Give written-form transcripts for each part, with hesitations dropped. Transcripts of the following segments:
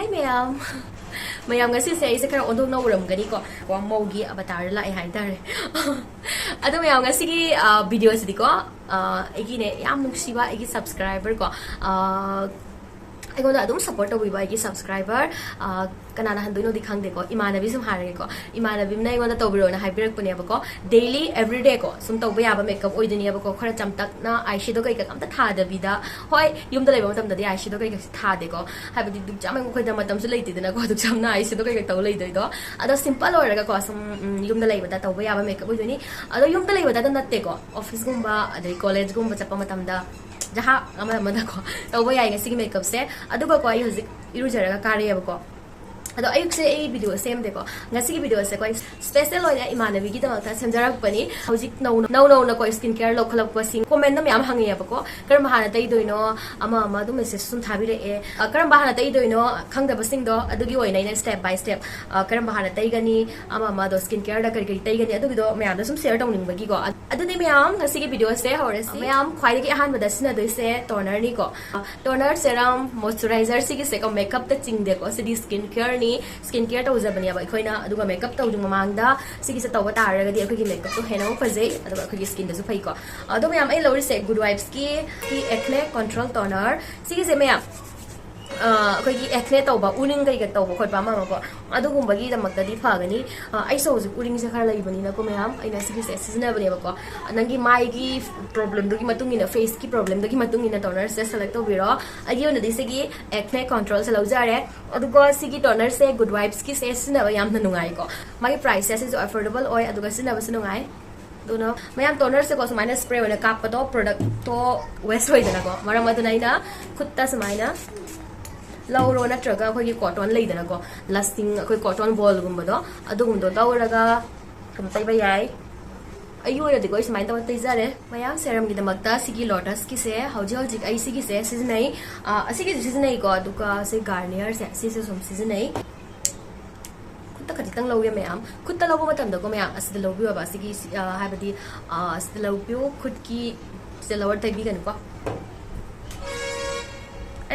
Hi ma'am. Mayam ngasi se isa kara ondong na uram gani ko wa mogi avatar la ai haidare. Ado mayam ngasi ki video si ko egi ne yam nuksiba egi subscriber ko I support the subscriber. Kanana handoy no dikhang deko. Imanabi sum harage ko. Imanabi na I tobiro na hyper ko daily every day ko. Sum toba yaba makeup oy duni yaba ko khara chamtak na eyeshadow kai ka kamta tha da bida. Hoi yum da leba matam da eyeshadow kai ka tha deko. Habadi duk jam ko da matam su leiti na ko duk jam na eyeshadow kai ka taw lei do. Ado simple oraga ko sum yum da leba da toba yaba makeup oy duni. Ado yum da leba da natte ko. Office gumba adai college gumba chapa matam da jaha amada ko toba yai ngasi makeup se aduga ko ai huzik irujaraga kare ko ado ayuk se ei video same deko ngasi video se ko special oina imanabi gi dama ta semjarak pani huzik no na ko skin care lo khalak pasing comment na myam hangi ya ko karam hana tai doino ama du message sun thabi re e karam hana tai doino khangda basing do adugi oina ina step by step karam hana tai gani ama do skin care da kari tai gani adugi do myam da sum share tawning bagi ko adu ni myam ngasi gi video se hore se myam khwai gi ahan bada sina do se toner ni ko toner serum moisturizer si gi se ko makeup ta ching de ko se di skin care skin care to zabani aba khoina aduga makeup to dung mamangda sigi se tawa taraga di akhi makeup to hena phajai aduga akhi skin da su phai ko adu mayam ai lori se good vibes ki acne control toner sigi se mayam akhi acne to ba uning kai ga to ba khot ba ma ko adugumba gi damakta di phagani ai so ju uring se khara lai bani na ko mayam ai na sigi se seasonal bani ba ko nangi mai gi problem do gi matung ina face ki problem do gi matung ina toner se select to biro agi ona di sigi acne control se laujare aduga sigi toner se good vibes ki se sina ba yam na nungai ko mai price se affordable oi aduga sina ba nungai dono mayam toner se ko sumaina spray ona kap to product to waste hoi dana ko maram aduna ina khutta sumaina lauro natraga khoi cotton leidana ko lasting khoi cotton ball gumba do adugum do tawraga kam tai ba yai ayu ora diko ismain taw tai jare mayam serum gi damakta sigi lotus ki se hauji ai sigi se seasonai asigi seasonai ko aduka se garnier se sum seasonai kutta khaditang lo ya mayam kutta lo matam da ko mayam asida lo bi ba sigi habadi asida lo bi khud ki se lower tai bi gan ko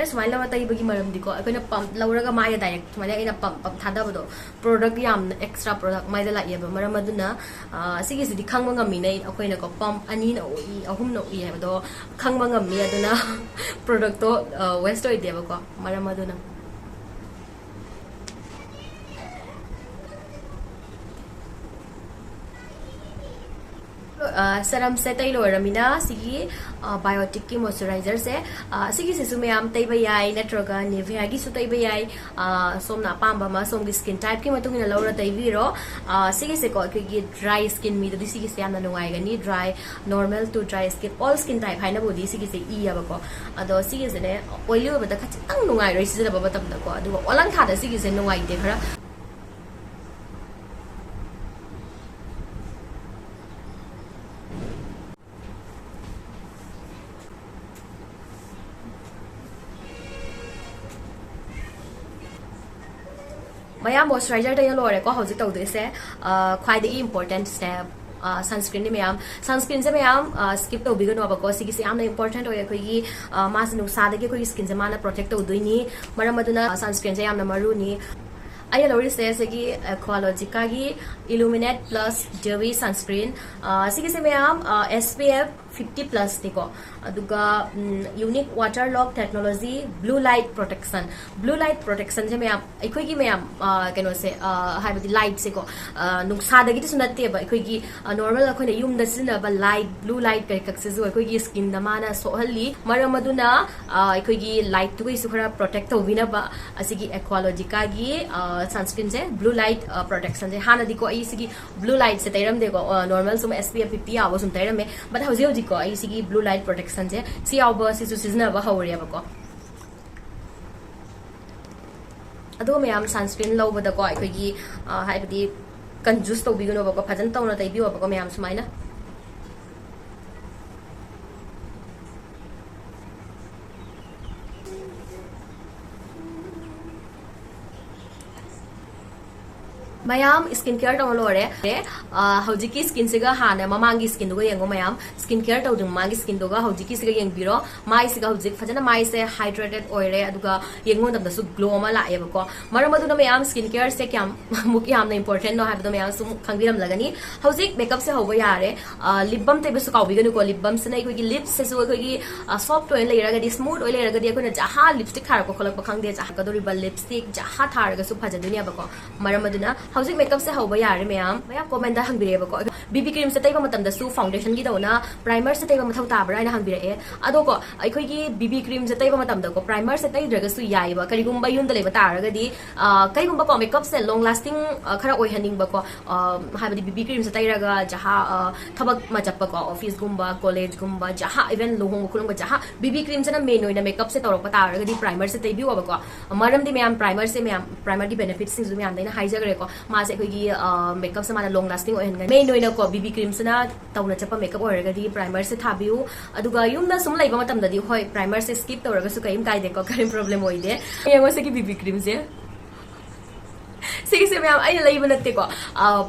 smile la tai bagi maram diko akoina pump lauraga maya direct smile ina pump thada bodo product yam extra product mai da la yeba maram aduna sigi sidi khangma ngami nei akoina ko pump ani na oi ahum na oi heba do khangma ngami aduna product to waste oi deba ko maram aduna serum se tai lo ramina sigi biotic ki moisturizer se sigi se sume am tai bayai natroga Nivea gi su tai bayai somna pamba ma som gi skin type ki matung ina laura tai biro sigi se ko ki dry skin mi do sigi se am na nungai ga ni dry normal to dry skin all skin type haina bodi sigi se I aba ko ado sigi se ne oily ba da khachang nungai roi sigi ba batam da ko adu olang tha da sigi se nungai de khara mayam moisturizer da yellow re ko hauji taw de se khwai de important step sunscreen ni mayam sunscreen se mayam skip to bigano ba ko sigi se amna important hoye khoi gi mas nu sa de khoi skin se mana protect to doini maram aduna sunscreen se amna maru ni ai lori se sigi Ecologica gi illuminate plus dewy sunscreen sigi se mayam SPF 50 plus diko aduga unique water lock technology blue light protection je mayam ekhoi gi mayam keno se haibadi light se ko nuksa da gi sunate ba ekhoi gi normal akhoi na yum da sina ba light blue light kai kak se zo ekhoi gi skin da mana so halli maram aduna ekhoi gi light tu gi su khara protect to bina ba asigi Ecologica gi sunscreen se blue light protection je hana diko ai sigi blue light se tairam de ko normal sum SPF 50 abo sum tairam me but hauji ko ai sigi blue light protection je si abo si su season ba hawri ba ko ado me am sunscreen lo ba da ko ai gi haibadi conjuice to bigano ba ko phajan tawna tai bi ba ko me am sumaina mayam skincare tong lore hojiki skin siga hana mamangi skin duga yengo mayam skincare taw dung mangi skin duga hojiki siga yeng biro mai siga hojik fajana mai se hydrated oire aduga yengo dam da su glow ma la eba ko maram aduna mayam skincare se kyam muki hamna important no habdo mayam sum khangbiram lagani hojik makeup se hoba yare lip balm te besu kawbi ganu ko lip balm se nai ko gi lips se su ko gi soft oil leira ga di smooth oil leira ga di ko na jaha lipstick khar ko kholak pa khangde jaha ka dori bal lipstick jaha thar ga su phaja dunia ba ko maram aduna hojik makeup se hoba yare mayam comment da hangbire ba ko BB cream se taiba matam da su foundation gi dona primer se taiba mathau ta bra ina hangbire e ado ko ai khoi gi BB cream se taiba matam da ko primer se tai draga su yai ba kari gum ba yun da leba ta ra ga di kai gum ba ko makeup se long lasting khara oi haning ba ko ha ba di BB cream se tai ra ga jaha thabak ma chap ba ko office gum ba college gum ba jaha even lohong kulung ba jaha BB cream se na main oina makeup se torok pa ta ra ga di primer se tai bi wa ba ko maram di ma'am primer se ma'am primer di benefits sing zu ma'am da ina haija gare ko ma se khoi gi makeup se mana long lasting oil ngai main oina ko BB cream se na tauna chapa makeup oil ga di primer se thabiu aduga yum na sum laiba matam da di hoi primer se skip tora ga su kaim kai de ko karim problem oi de yango se ki BB cream se sige se ma'am ai laiba natte ko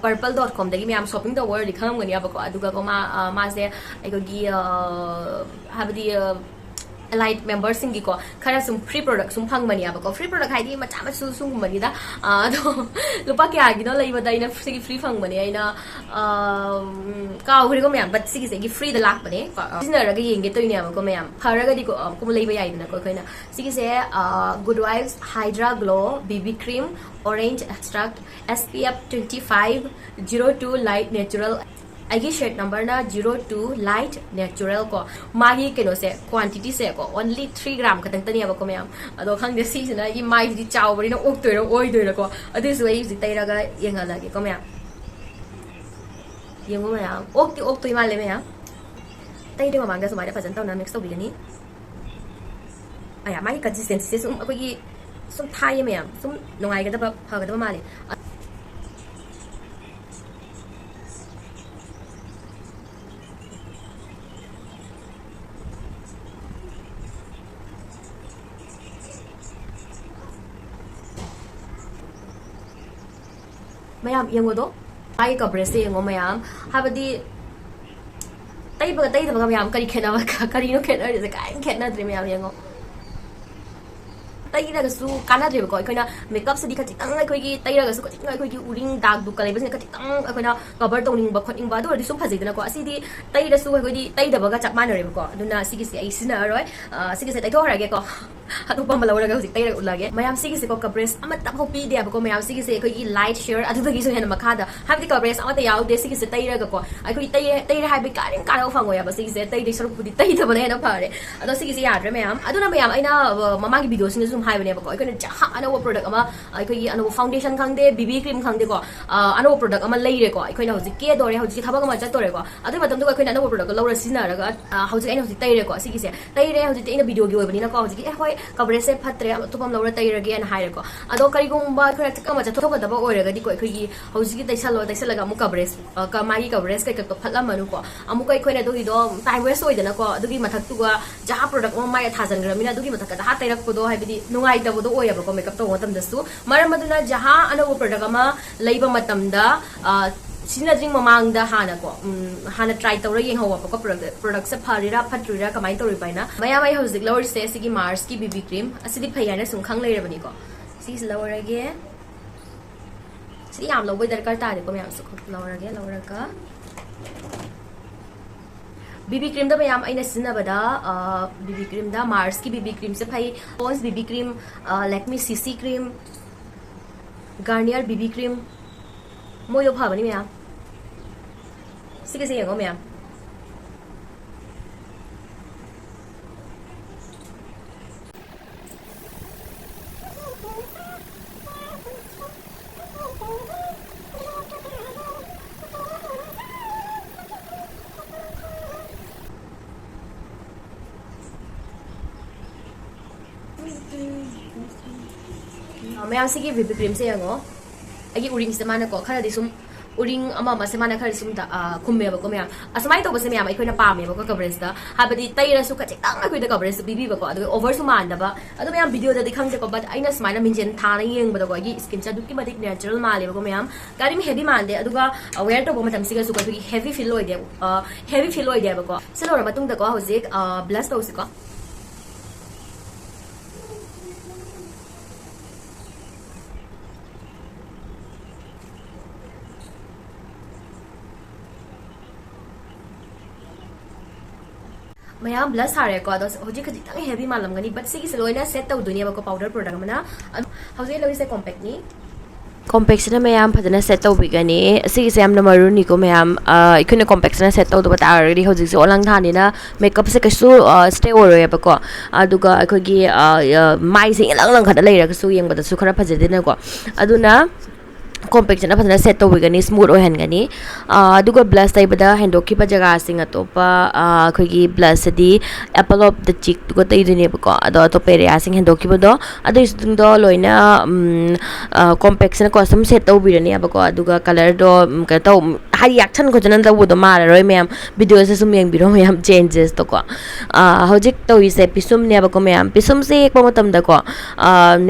purple.com da gi ma'am shopping da word likham gani aba ko aduga ko ma se ai ko gi habdi Elite members singi ko khara sum free product sum phang mani aba ko free product haidi macha ma su sum mani da do lupa kya gi no laiba da ina sigi free phang mani aina ka huri ko ma'am but sigi se gi free da lak bane sina ra ga yeng ge toy ne aba ko ma'am phara ga di ko ko laiba yai na ko khoina sigi se good vibes hydra glow BB cream orange extract SPF 25 02 light natural आगे shade number ना 02 light natural को मागी केनो से quantity से को only 3 ग्राम खतंग तनी अब को मैम अदो खंग दे सी ना ये माई दि चाव बरी ना ओक तोरो ओय तोरो को अदिस वे जि तैरा गा येंगा लागे को मैम येंगो मैम ओक तो माले मैम तै दे मांगा सुमारे फजन तो ना मिक्स तो बिगनी आया माई कंसिस्टेंसी से सुम अकोगी सुम थाय मैम सुम नोंगाई गा दबा हा गा दबा माले mayam yengo do ai ka breast yengo mayam habadi tai ba mayam kari khena ba kari no khena re ka khena dre mayam yengo tai ra ga su kana dre ko koina makeup se di ka tang ai koi gi tai ra ga su ko ting ai koi gi uring dark du kalai ba se ka tang koina cover tong ning ba khot ing ba do ri su phajai dana ko asi di tai ra su koi di tai da ba ga chak man re ko duna sigi se ai sina roi sigi se tai tho ra ge ko atu pa malaw ra ga sik tai ra ulage mayam sigi se ko ka breast ama ta hopi de ba ko mayam sigi se koi gi light share adu da gi so hena makha da habdi ka breast ama ta yaw de sigi se tai ra ga ko ai koi tai ra hai bi ka ring ka ra phang ya ba sigi se tai de saru pudi tai da ba ne na phare ado sigi se ya dre mayam adu na mayam aina mama gi video sing zum hai ba ne ba ko ai koi jaha ana wo product ama ai koi ana wo foundation khang de BB cream khang de ko ana wo product ama lai re ko ai koi na hoji ke do re hoji thaba ga ma cha to re ko adu matam do koi na ana wo product law ra sina ra ga hoji aina hoji tai re ko sigi se tai re hoji te ina video gi oi bani na ko hoji ai coverage se patre tupam laura tairage an haire ko ado kari gumba khara tka ma chato ga daba oiraga di ko khoi hauji gi daisala ga mu coverage ka mari coverage kai to phatla manu ko amu kai khoi na do do time waste oi dana ko adugi mathak tu ga jaha product ma mai thajan gramina adugi mathak da ha tairak ko do haibidi nungai da do oya ko makeup to matam dasu maram aduna jaha anawo product ama leiba matam da sina jing mamang da hana ko hana try tawra yeng hawa ko product se pharira phatrira kamai tori paina maya mai hojik lower se sigi mars ki BB cream asidi phayana sum khang leira bani ko si lower age si am lower darkar ta de ko mayam su lower ka BB cream da mayam aina sinna bada BB cream da mars ki BB cream se phai pons BB cream Lakme CC cream Garnier BB cream moi lo pha bani mayam sige se yengo mayam mayam sige BB cream se yengo agi uring se mana ko khara di sum uring ama ma se mana khar sum da khumme ba ko me asmai to ba se me am akhoi na pa me ba ko coverage da habadi taira su ka chik tang akhoi da coverage bibi ba ko adu over su man da ba adu me am video da dikhang je ko but aina smile min jen thana yeng ba da ko gi skin cha dukki madik natural ma le ba ko me am kari me heavy man de adu ga wear to ba matam siga su ko heavy feel loi de heavy feel loi de ba ko selo ra matung da ko hojik blush to si ko Mayam blush hare ko ados hoji khaji tang heavy malam gani but sigi seloina set tau dunia ba ko powder product mana hoji lo ise compact ni compact na mayam phadana set tau bigani sigi se amna maru ni ko mayam ikune compact na set tau do bata already hoji se olang thani na makeup se kasu stay oro ya ba ko aduga akogi mai se lang lang khada leira kasu yeng bata su khara phajade na ko aduna compact na phadana set tau bigani smooth ohan gani aduga blush tai bada handoki pa jaga sing atopa khogi blush di apple of the cheek to tai dune ba ko ado to pere asing handoki bodo ado isung do loina compact na ko sam set tau birani ba ko aduga color do ka to hari action ko janan da bodo mara roi mem video se sum yeng biro mem changes to ko hojik to ise pisum ne ba ko mem pisum se ek matam da ko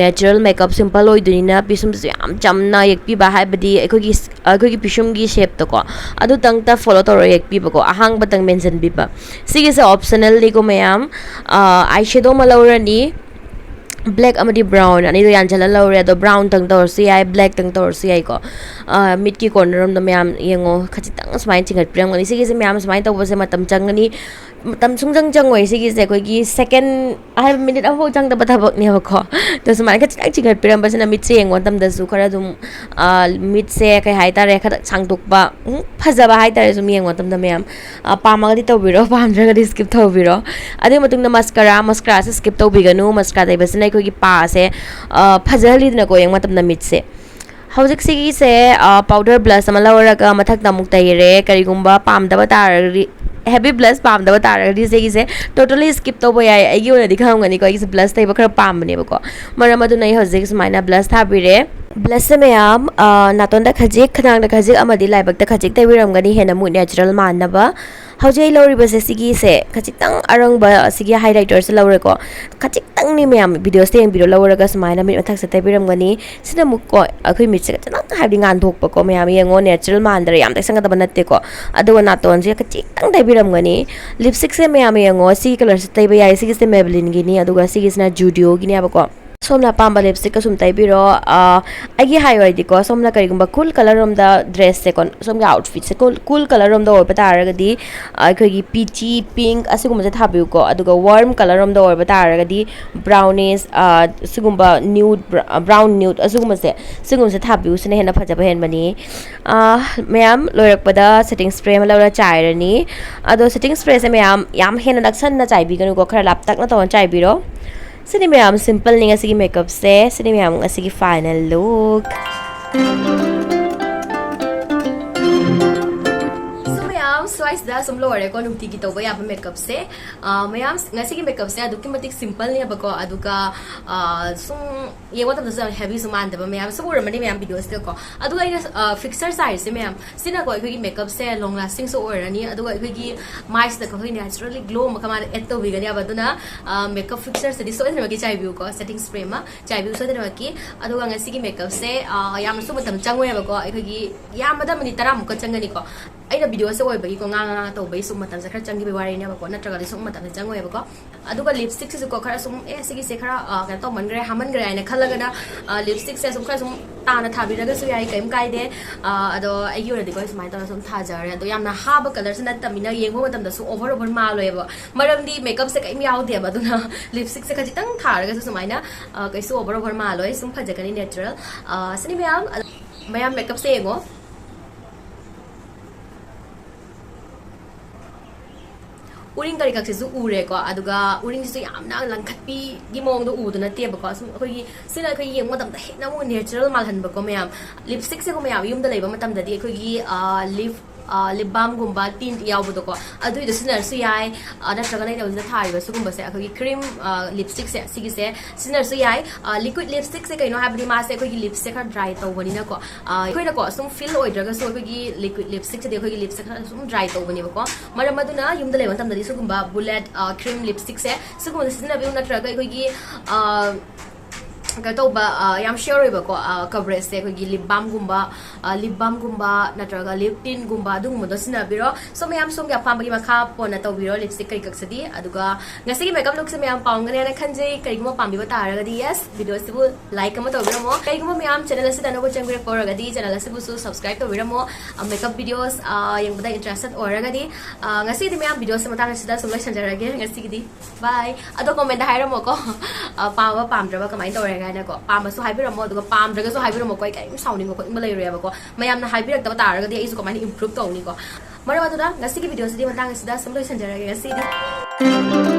natural makeup simple oi dunina pisum se am chamna ek pi ba hai badi akogi pisum gi shape to ko adu tang ta follow to ek pi ba ko ahang batang mention bi ba sigi se optional ni ko mem eyeshadow malawrani black amadi brown ani do yan chala lawre do brown tang tor si ai black tang tor si ai ko mid ki corner rom do myam yengo khachi tang smile chingat prem ngani sigi se myam smile to bose matam changani matam sungjang jang oi sigi se koi gi second I minute aho jang da bathabak ni ko to smile khachi tang chingat prem basna mid se yengo tam da su khara dum mid se kai hai ta re kha chang tuk ba phaja ba hai ta re sum yengo tam da myam pama ga di to biro pam dra ga di skip to biro ade matung na mascara se skip to biganu mascara dai basna ko gi pa se phajali na ko yeng matam na mit se hojik sigi se powder blush ama lawra ka mathak na muk tayre kari gumba pam da batar heavy blush pam da batar ri se totally skip to boy ai gi ona dikham ngani ko gi blush tai ba khara pam ne ba ko maram adu nai hojik smaina blush tha bire blush se mayam naton da khajik khanang da khajik amadi laibak da khajik tai wiram gani hena mu natural man na ba hojai lori ba se sigi se khachitang arang ba sigi highlighter se lawre ko khachitang ni mayam video se video lawra ga smaina mi mathak se tai biram gani sina mu ko akhoi mi se chana habi ngan thok pa ko mayam yengo natural man dar yam tai sanga da banatte ko adu na ton se khachitang tai biram gani lipstick se mayam yengo si color se tai ba yai sigi se Maybelline gi ni adu ga sigi na Judio gi ni ba ko somna pamba lipstick ka sum tai biro agi high oi diko somna kari gumba cool color rom da dress se kon somga outfit se cool color rom da or pata araga di khoi gi peachy pink asigum se thabiu ko aduga warm color rom da or pata araga di brownish sigumba nude brown nude asigum se thabiu sene hena phajaba hen bani mayam loirak pada setting spray ma lawra chairani ado setting spray se mayam yam hena daksan na chai bi ganu ko khara lap tak na ton chai biro sini mayam simple ni nga sige makeup se sini mayam nga sige final look slice da sum lower ko nung tigi to ba ya makeup se mayam nga sige makeup se adu kimatik simple ni ba ko adu ka sum ye what of the heavy sum and ba mayam so ura mani mayam videos ko adu ga fixer size se mayam sina ko gi makeup se long lasting so ora ni adu ga gi mais da ko naturally glow ma kamar etto bi ga ni abaduna makeup fixer se di so ni gi chai view ko setting spray ma chai view so da ki adu ga nga sige makeup se yam so matam changwe ba ko gi yam da mani tara mu ko changani ko aina video se oi ba ko nga to bai sum matam se khara changi be wari ne ba ko natraga sum matam se changoi ba ko aduga lipstick se ko khara sum sigi se khara ka to man gre haman gre aina khalaga na lipstick se sum khara sum ta na thabi raga su yai kaim kai de ado ai yu ra de ko smai to sum tha jar ado yam na ha ba color se na tamina yengbo matam da su over ma loi ba maram di makeup se kai mi yaw de ba duna lipstick se khaji tang tha raga su sumai na kai su over ma loi sum phaja kani natural sini mayam makeup se ngo uring kari kak se zu ure ko aduga uring se yam na lang khatpi gi mong do u do na te ba ko sum khoi sina khoi yeng matam da hena mo natural mal han ba ko mayam lipstick se ko mayam yum da leiba matam da di khoi gi lip lip balm gumba tint yaubdo ko adu idu sinar su yai natraga nei dawda thariba sugumba se akogi cream lipstick se sigi se sinar su yai liquid lipstick se kaino habdi ma se akogi lips se kha dry tawbani na ko koina ko sum fill oidraga so akogi liquid lipstick se akogi lips se kha sum dry tawbani ba ko mara maduna yumda leban tamdadi sugumba bullet cream lipstick se sugumba sinna bi natraga akogi Katoba yam sure ko coverage se ko lip balm gumba natraga lip tint gumba dung mo dosina biro so mayam sum ya pambagi makha pona to biro lipstick kai kaksadi aduga ngasi makeup look se mayam paungane na khanje kai mo pambi ba taragadi yes video se bu like mo to biro mo kai mo mayam channel se dano ko changre koragadi channel se bu subscribe to biro mo makeup videos yang bada interested oragadi ngasi di mayam video se matang se da sum like sanjarage ngasi gidi bye ado comment da hairo mo ko pawa pamdra ba kamai to na ko pamasu haibiramo duga pamdragasu haibiramo ko kai sauning ko imba leireba ko mayamna haibirak ta taragadi ai su ko mani improve to ni ko mara madura ngasi ki video se di matang se da sum like sanjarage ngasi di